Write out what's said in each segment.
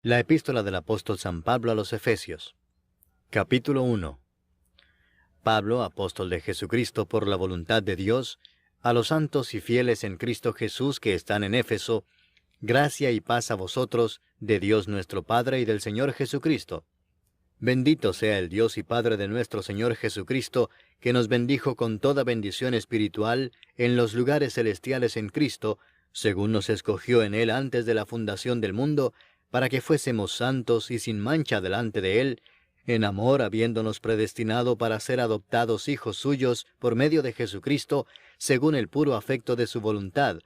La epístola del apóstol San Pablo a los Efesios. Capítulo 1. Pablo, apóstol de Jesucristo por la voluntad de Dios, a los santos y fieles en Cristo Jesús que están en Éfeso, gracia y paz a vosotros, de Dios nuestro Padre y del Señor Jesucristo. Bendito sea el Dios y Padre de nuestro Señor Jesucristo, que nos bendijo con toda bendición espiritual en los lugares celestiales en Cristo, según nos escogió en Él antes de la fundación del mundo, para que fuésemos santos y sin mancha delante de Él, en amor habiéndonos predestinado para ser adoptados hijos suyos por medio de Jesucristo, según el puro afecto de su voluntad,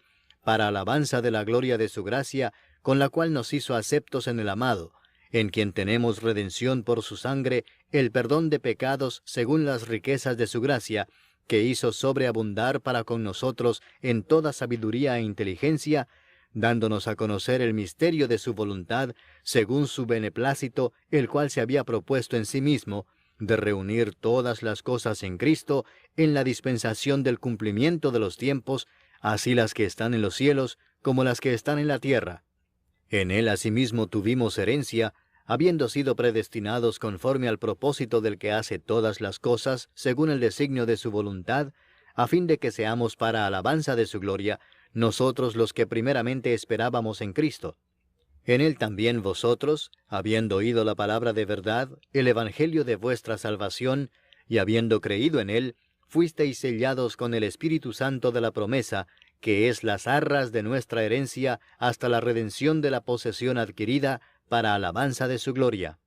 para alabanza de la gloria de su gracia, con la cual nos hizo aceptos en el amado, en quien tenemos redención por su sangre, el perdón de pecados según las riquezas de su gracia, que hizo sobreabundar para con nosotros en toda sabiduría e inteligencia, dándonos a conocer el misterio de su voluntad, según su beneplácito, el cual se había propuesto en sí mismo, de reunir todas las cosas en Cristo, en la dispensación del cumplimiento de los tiempos, así las que están en los cielos, como las que están en la tierra. En él asimismo tuvimos herencia, habiendo sido predestinados conforme al propósito del que hace todas las cosas, según el designio de su voluntad, a fin de que seamos para alabanza de su gloria, nosotros los que primeramente esperábamos en Cristo. En él también vosotros, habiendo oído la palabra de verdad, el evangelio de vuestra salvación, y habiendo creído en él, fuisteis sellados con el Espíritu Santo de la promesa, que es las arras de nuestra herencia hasta la redención de la posesión adquirida para alabanza de su gloria.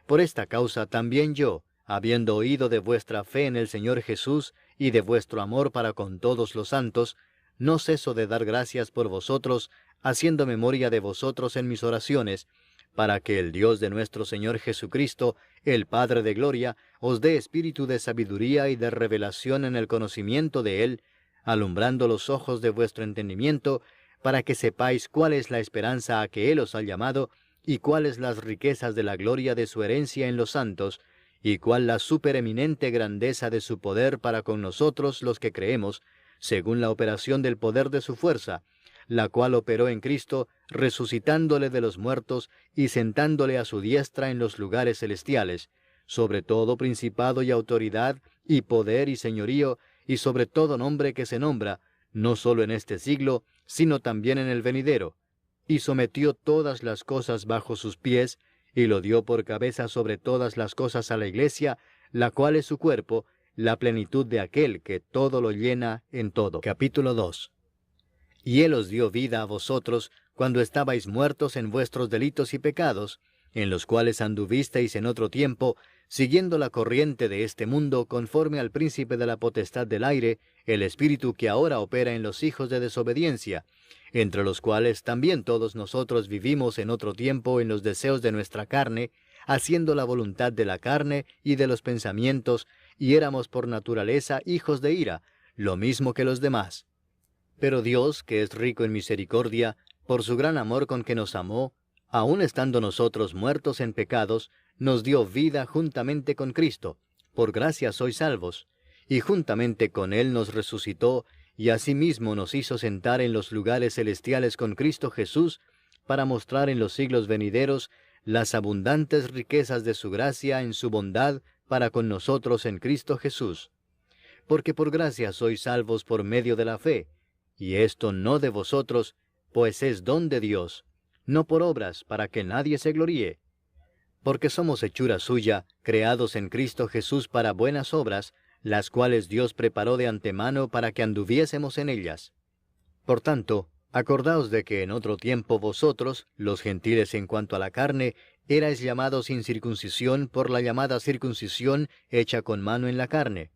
Por esta causa también yo, habiendo oído de vuestra fe en el Señor Jesús y de vuestro amor para con todos los santos, no ceso de dar gracias por vosotros, haciendo memoria de vosotros en mis oraciones, para que el Dios de nuestro Señor Jesucristo, el Padre de gloria, os dé espíritu de sabiduría y de revelación en el conocimiento de Él, alumbrando los ojos de vuestro entendimiento, para que sepáis cuál es la esperanza a que Él os ha llamado, y cuáles las riquezas de la gloria de su herencia en los santos, y cuál la supereminente grandeza de su poder para con nosotros los que creemos, según la operación del poder de su fuerza, la cual operó en Cristo, resucitándole de los muertos y sentándole a su diestra en los lugares celestiales, sobre todo principado y autoridad, y poder y señorío, y sobre todo nombre que se nombra, no sólo en este siglo, sino también en el venidero, y sometió todas las cosas bajo sus pies, y lo dio por cabeza sobre todas las cosas a la Iglesia, la cual es su cuerpo, la plenitud de aquel que todo lo llena en todo. Capítulo 2. Y Él os dio vida a vosotros, cuando estabais muertos en vuestros delitos y pecados, en los cuales anduvisteis en otro tiempo, siguiendo la corriente de este mundo, conforme al príncipe de la potestad del aire, el espíritu que ahora opera en los hijos de desobediencia, entre los cuales también todos nosotros vivimos en otro tiempo en los deseos de nuestra carne, haciendo la voluntad de la carne y de los pensamientos, y éramos por naturaleza hijos de ira, lo mismo que los demás. Pero Dios, que es rico en misericordia, por su gran amor con que nos amó, aun estando nosotros muertos en pecados, nos dio vida juntamente con Cristo. Por gracia sois salvos. Y juntamente con Él nos resucitó, y asimismo nos hizo sentar en los lugares celestiales con Cristo Jesús, para mostrar en los siglos venideros las abundantes riquezas de su gracia en su bondad para con nosotros en Cristo Jesús. Porque por gracia sois salvos por medio de la fe, y esto no de vosotros, pues es don de Dios, no por obras, para que nadie se gloríe. Porque somos hechura suya, creados en Cristo Jesús para buenas obras, las cuales Dios preparó de antemano para que anduviésemos en ellas. Por tanto, acordaos de que en otro tiempo vosotros, los gentiles en cuanto a la carne, erais llamados sin circuncisión por la llamada circuncisión hecha con mano en la carne.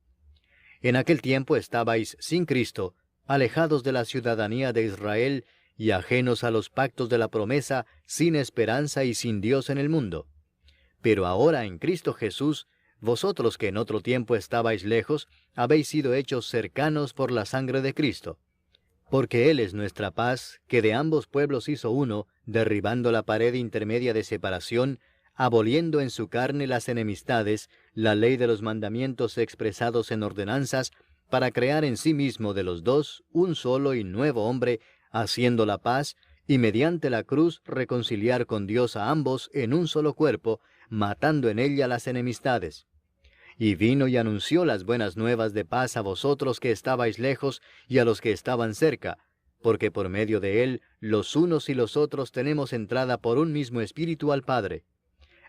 En aquel tiempo estabais sin Cristo, alejados de la ciudadanía de Israel, y ajenos a los pactos de la promesa, sin esperanza y sin Dios en el mundo. Pero ahora en Cristo Jesús, vosotros que en otro tiempo estabais lejos, habéis sido hechos cercanos por la sangre de Cristo. Porque Él es nuestra paz, que de ambos pueblos hizo uno, derribando la pared intermedia de separación, aboliendo en su carne las enemistades, la ley de los mandamientos expresados en ordenanzas, para crear en sí mismo de los dos un solo y nuevo hombre, haciendo la paz, y mediante la cruz reconciliar con Dios a ambos en un solo cuerpo, matando en ella las enemistades. Y vino y anunció las buenas nuevas de paz a vosotros que estabais lejos y a los que estaban cerca, porque por medio de él los unos y los otros tenemos entrada por un mismo Espíritu al Padre.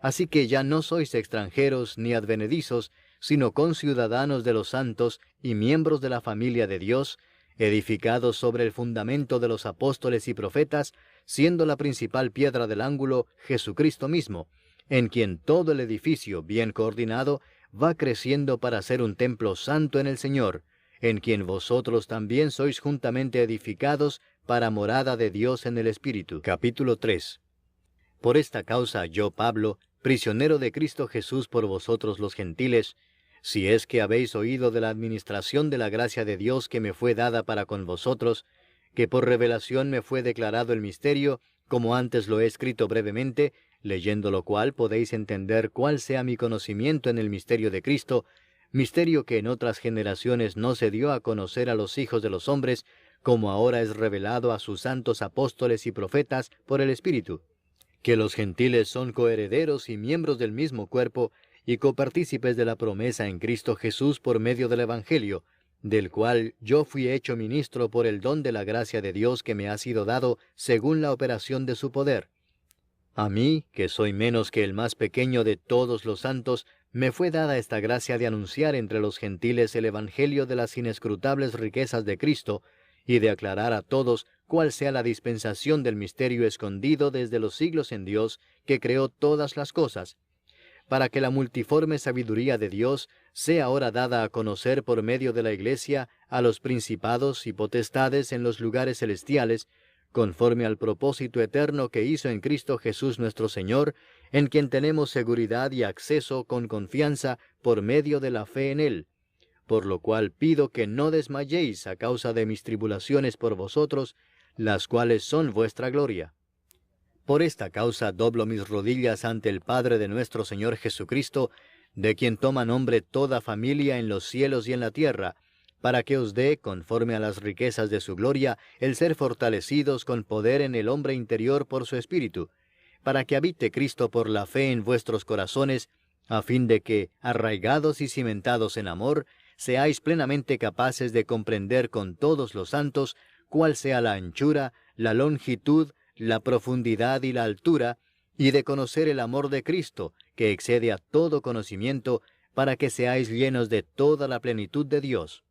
Así que ya no sois extranjeros ni advenedizos, sino conciudadanos de los santos y miembros de la familia de Dios, edificados sobre el fundamento de los apóstoles y profetas, siendo la principal piedra del ángulo Jesucristo mismo, en quien todo el edificio bien coordinado va creciendo para ser un templo santo en el Señor, en quien vosotros también sois juntamente edificados para morada de Dios en el Espíritu. Capítulo 3. Por esta causa yo, Pablo, prisionero de Cristo Jesús por vosotros los gentiles, si es que habéis oído de la administración de la gracia de Dios que me fue dada para con vosotros, que por revelación me fue declarado el misterio, como antes lo he escrito brevemente, leyendo lo cual podéis entender cuál sea mi conocimiento en el misterio de Cristo, misterio que en otras generaciones no se dio a conocer a los hijos de los hombres, como ahora es revelado a sus santos apóstoles y profetas por el Espíritu, que los gentiles son coherederos y miembros del mismo cuerpo, y copartícipes de la promesa en Cristo Jesús por medio del Evangelio, del cual yo fui hecho ministro por el don de la gracia de Dios que me ha sido dado según la operación de su poder. A mí, que soy menos que el más pequeño de todos los santos, me fue dada esta gracia de anunciar entre los gentiles el Evangelio de las inescrutables riquezas de Cristo, y de aclarar a todos cuál sea la dispensación del misterio escondido desde los siglos en Dios, que creó todas las cosas, para que la multiforme sabiduría de Dios sea ahora dada a conocer por medio de la Iglesia a los principados y potestades en los lugares celestiales, conforme al propósito eterno que hizo en Cristo Jesús nuestro Señor, en quien tenemos seguridad y acceso con confianza por medio de la fe en Él. Por lo cual pido que no desmayéis a causa de mis tribulaciones por vosotros, las cuales son vuestra gloria. Por esta causa doblo mis rodillas ante el Padre de nuestro Señor Jesucristo, de quien toma nombre toda familia en los cielos y en la tierra, para que os dé, conforme a las riquezas de su gloria, el ser fortalecidos con poder en el hombre interior por su Espíritu, para que habite Cristo por la fe en vuestros corazones, a fin de que, arraigados y cimentados en amor, seáis plenamente capaces de comprender con todos los santos cuál sea la anchura, la longitud, la profundidad y la altura, y de conocer el amor de Cristo, que excede a todo conocimiento, para que seáis llenos de toda la plenitud de Dios.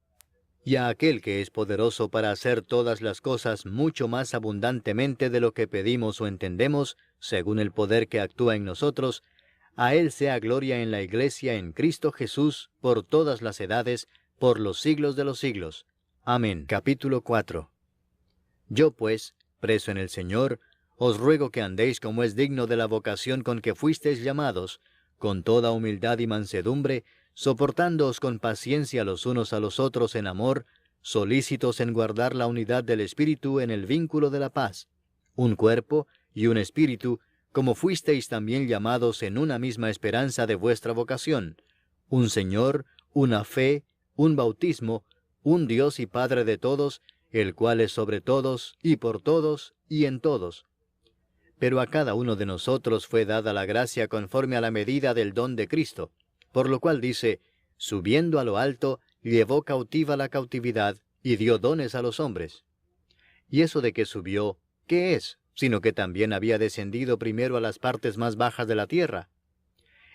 Y a aquel que es poderoso para hacer todas las cosas mucho más abundantemente de lo que pedimos o entendemos, según el poder que actúa en nosotros, a Él sea gloria en la Iglesia en Cristo Jesús, por todas las edades, por los siglos de los siglos. Amén. Capítulo 4. Yo pues, preso en el Señor, os ruego que andéis como es digno de la vocación con que fuisteis llamados, con toda humildad y mansedumbre, soportándoos con paciencia los unos a los otros en amor, solícitos en guardar la unidad del Espíritu en el vínculo de la paz, un cuerpo y un espíritu, como fuisteis también llamados en una misma esperanza de vuestra vocación, un Señor, una fe, un bautismo, un Dios y Padre de todos, el cual es sobre todos, y por todos, y en todos. Pero a cada uno de nosotros fue dada la gracia conforme a la medida del don de Cristo, por lo cual dice, subiendo a lo alto, llevó cautiva la cautividad, y dio dones a los hombres. Y eso de que subió, ¿qué es? Sino que también había descendido primero a las partes más bajas de la tierra.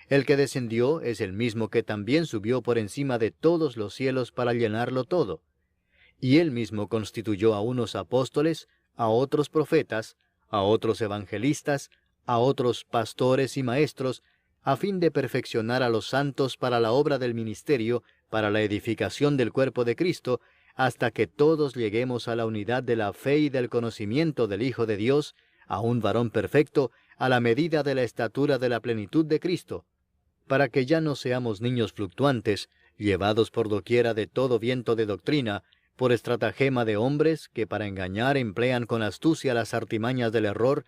El que descendió es el mismo que también subió por encima de todos los cielos para llenarlo todo. Y él mismo constituyó a unos apóstoles, a otros profetas, a otros evangelistas, a otros pastores y maestros, a fin de perfeccionar a los santos para la obra del ministerio, para la edificación del cuerpo de Cristo, hasta que todos lleguemos a la unidad de la fe y del conocimiento del Hijo de Dios, a un varón perfecto, a la medida de la estatura de la plenitud de Cristo, para que ya no seamos niños fluctuantes, llevados por doquiera de todo viento de doctrina, por estratagema de hombres que para engañar emplean con astucia las artimañas del error,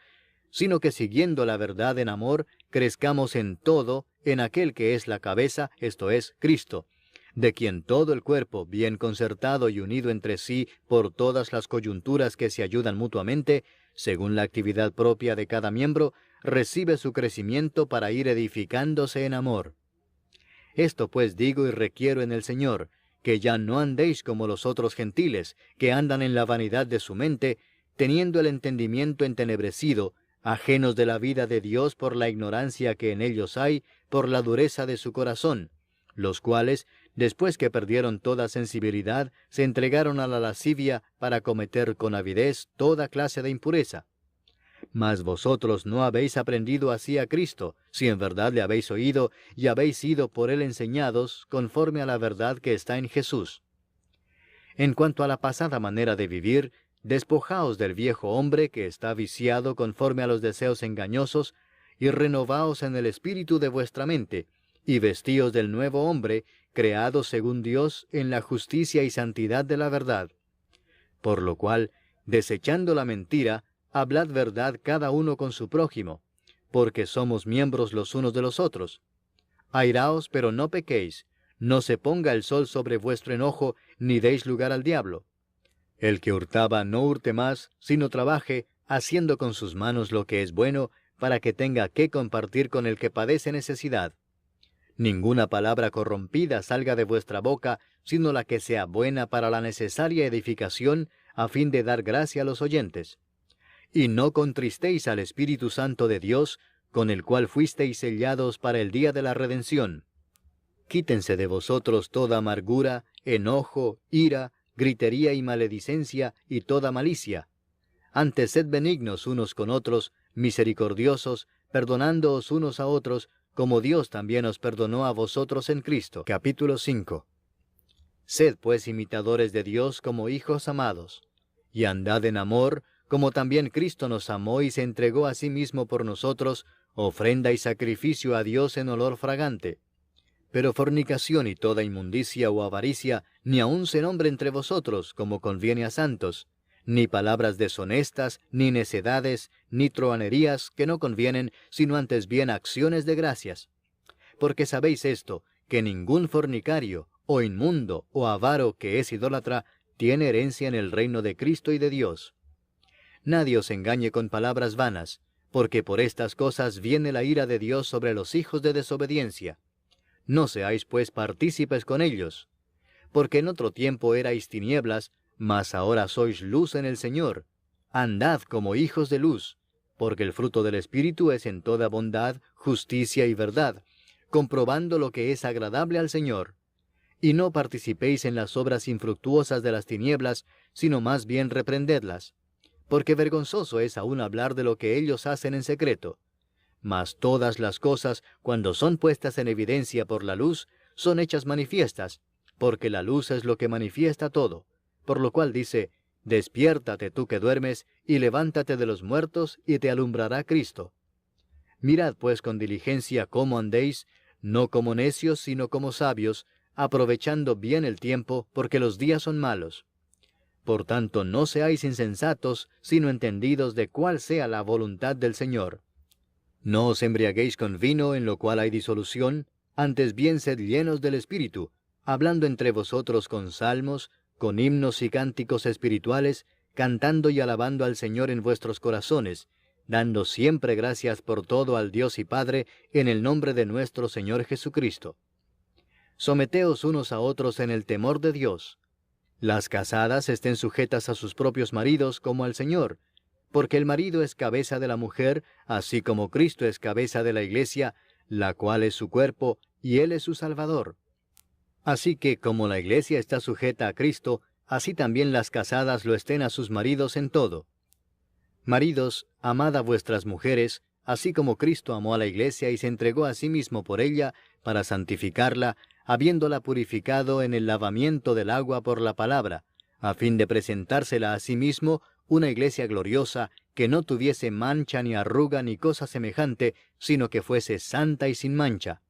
sino que siguiendo la verdad en amor, crezcamos en todo en aquel que es la cabeza, esto es, Cristo, de quien todo el cuerpo, bien concertado y unido entre sí por todas las coyunturas que se ayudan mutuamente, según la actividad propia de cada miembro, recibe su crecimiento para ir edificándose en amor. Esto pues digo y requiero en el Señor, que ya no andéis como los otros gentiles, que andan en la vanidad de su mente, teniendo el entendimiento entenebrecido, ajenos de la vida de Dios por la ignorancia que en ellos hay, por la dureza de su corazón, los cuales, después que perdieron toda sensibilidad, se entregaron a la lascivia para cometer con avidez toda clase de impureza. Mas vosotros no habéis aprendido así a Cristo, si en verdad le habéis oído y habéis sido por él enseñados, conforme a la verdad que está en Jesús. En cuanto a la pasada manera de vivir, despojaos del viejo hombre que está viciado conforme a los deseos engañosos, y renovaos en el espíritu de vuestra mente, y vestíos del nuevo hombre, creado según Dios en la justicia y santidad de la verdad. Por lo cual, desechando la mentira, hablad verdad cada uno con su prójimo, porque somos miembros los unos de los otros. Airaos, pero no pequéis, no se ponga el sol sobre vuestro enojo, ni deis lugar al diablo. El que hurtaba no hurte más, sino trabaje, haciendo con sus manos lo que es bueno, para que tenga que compartir con el que padece necesidad. Ninguna palabra corrompida salga de vuestra boca, sino la que sea buena para la necesaria edificación, a fin de dar gracia a los oyentes. Y no contristéis al Espíritu Santo de Dios, con el cual fuisteis sellados para el día de la redención. Quítense de vosotros toda amargura, enojo, ira, gritería y maledicencia, y toda malicia. Antes sed benignos unos con otros, misericordiosos, perdonándoos unos a otros, como Dios también os perdonó a vosotros en Cristo. Capítulo 5. Sed pues imitadores de Dios como hijos amados, y andad en amor, como también Cristo nos amó y se entregó a sí mismo por nosotros, ofrenda y sacrificio a Dios en olor fragante. Pero fornicación y toda inmundicia o avaricia, ni aun se nombre entre vosotros, como conviene a santos, ni palabras deshonestas, ni necedades, ni truhanerías que no convienen, sino antes bien acciones de gracias. Porque sabéis esto, que ningún fornicario, o inmundo, o avaro que es idólatra, tiene herencia en el reino de Cristo y de Dios. Nadie os engañe con palabras vanas, porque por estas cosas viene la ira de Dios sobre los hijos de desobediencia. No seáis pues partícipes con ellos, porque en otro tiempo erais tinieblas, mas ahora sois luz en el Señor. Andad como hijos de luz, porque el fruto del Espíritu es en toda bondad, justicia y verdad, comprobando lo que es agradable al Señor. Y no participéis en las obras infructuosas de las tinieblas, sino más bien reprendedlas, porque vergonzoso es aún hablar de lo que ellos hacen en secreto. Mas todas las cosas, cuando son puestas en evidencia por la luz, son hechas manifiestas, porque la luz es lo que manifiesta todo. Por lo cual dice, despiértate tú que duermes, y levántate de los muertos, y te alumbrará Cristo. Mirad pues con diligencia cómo andéis, no como necios, sino como sabios, aprovechando bien el tiempo, porque los días son malos. Por tanto, no seáis insensatos, sino entendidos de cuál sea la voluntad del Señor. No os embriaguéis con vino, en lo cual hay disolución, antes bien sed llenos del Espíritu, hablando entre vosotros con salmos, con himnos y cánticos espirituales, cantando y alabando al Señor en vuestros corazones, dando siempre gracias por todo al Dios y Padre, en el nombre de nuestro Señor Jesucristo. Someteos unos a otros en el temor de Dios. Las casadas estén sujetas a sus propios maridos como al Señor, porque el marido es cabeza de la mujer, así como Cristo es cabeza de la Iglesia, la cual es su cuerpo, y Él es su Salvador. Así que, como la Iglesia está sujeta a Cristo, así también las casadas lo estén a sus maridos en todo. Maridos, amad a vuestras mujeres, así como Cristo amó a la Iglesia y se entregó a sí mismo por ella, para santificarla, habiéndola purificado en el lavamiento del agua por la palabra, a fin de presentársela a sí mismo una iglesia gloriosa, que no tuviese mancha ni arruga ni cosa semejante, sino que fuese santa y sin mancha.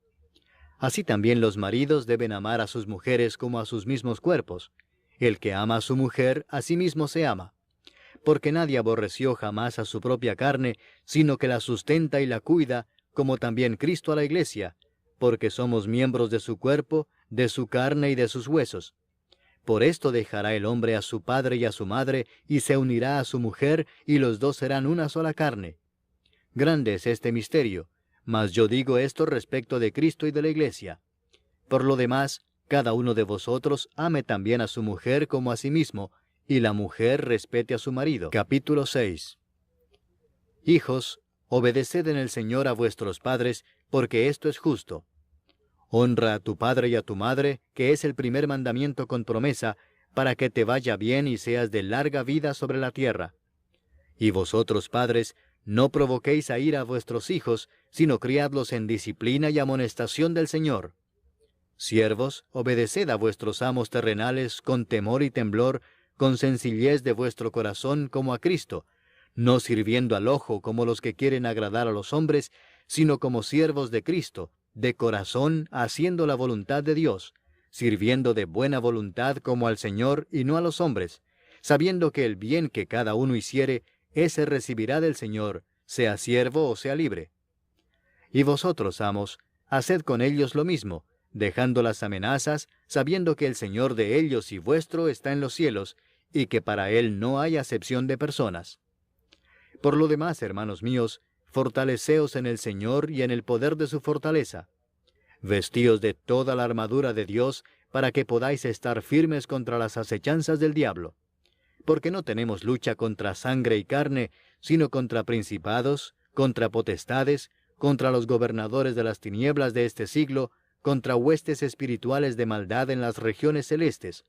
Así también los maridos deben amar a sus mujeres como a sus mismos cuerpos. El que ama a su mujer, a sí mismo se ama. Porque nadie aborreció jamás a su propia carne, sino que la sustenta y la cuida, como también Cristo a la iglesia, porque somos miembros de su cuerpo, de su carne y de sus huesos. Por esto dejará el hombre a su padre y a su madre, y se unirá a su mujer, y los dos serán una sola carne. Grande es este misterio, mas yo digo esto respecto de Cristo y de la Iglesia. Por lo demás, cada uno de vosotros ame también a su mujer como a sí mismo, y la mujer respete a su marido. Capítulo 6. Hijos, obedeced en el Señor a vuestros padres, porque esto es justo. Honra a tu padre y a tu madre, que es el primer mandamiento con promesa, para que te vaya bien y seas de larga vida sobre la tierra. Y vosotros, padres, no provoquéis a ira a vuestros hijos, sino criadlos en disciplina y amonestación del Señor. Siervos, obedeced a vuestros amos terrenales con temor y temblor, con sencillez de vuestro corazón como a Cristo, no sirviendo al ojo como los que quieren agradar a los hombres, sino como siervos de Cristo, de corazón haciendo la voluntad de Dios, sirviendo de buena voluntad como al Señor y no a los hombres, sabiendo que el bien que cada uno hiciere, ese recibirá del Señor, sea siervo o sea libre. Y vosotros, amos, haced con ellos lo mismo, dejando las amenazas, sabiendo que el Señor de ellos y vuestro está en los cielos, y que para Él no hay acepción de personas. Por lo demás, hermanos míos, fortaleceos en el Señor y en el poder de su fortaleza. Vestíos de toda la armadura de Dios, para que podáis estar firmes contra las acechanzas del diablo. Porque no tenemos lucha contra sangre y carne, sino contra principados, contra potestades, contra los gobernadores de las tinieblas de este siglo, contra huestes espirituales de maldad en las regiones celestes.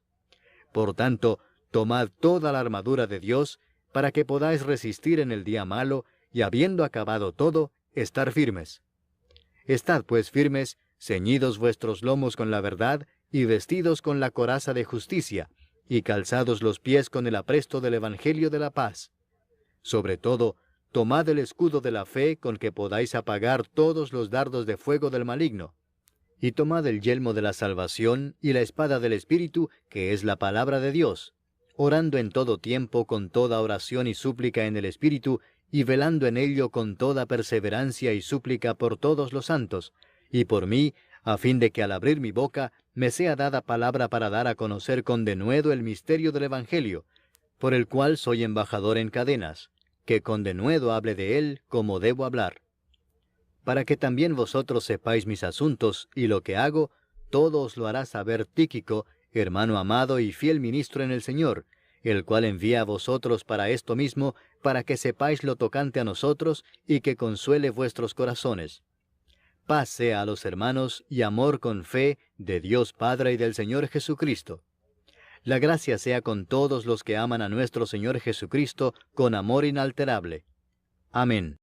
Por tanto, tomad toda la armadura de Dios, para que podáis resistir en el día malo, y habiendo acabado todo, estar firmes. Estad pues firmes, ceñidos vuestros lomos con la verdad, y vestidos con la coraza de justicia, y calzados los pies con el apresto del Evangelio de la paz. Sobre todo, tomad el escudo de la fe con que podáis apagar todos los dardos de fuego del maligno. Y tomad el yelmo de la salvación y la espada del Espíritu, que es la palabra de Dios, orando en todo tiempo con toda oración y súplica en el Espíritu, y velando en ello con toda perseverancia y súplica por todos los santos, y por mí, a fin de que al abrir mi boca me sea dada palabra para dar a conocer con denuedo el misterio del Evangelio, por el cual soy embajador en cadenas, que con denuedo hable de él como debo hablar. Para que también vosotros sepáis mis asuntos y lo que hago, todo os lo hará saber Tíquico, hermano amado y fiel ministro en el Señor, el cual envía a vosotros para esto mismo, para que sepáis lo tocante a nosotros y que consuele vuestros corazones. Paz sea a los hermanos y amor con fe de Dios Padre y del Señor Jesucristo. La gracia sea con todos los que aman a nuestro Señor Jesucristo con amor inalterable. Amén.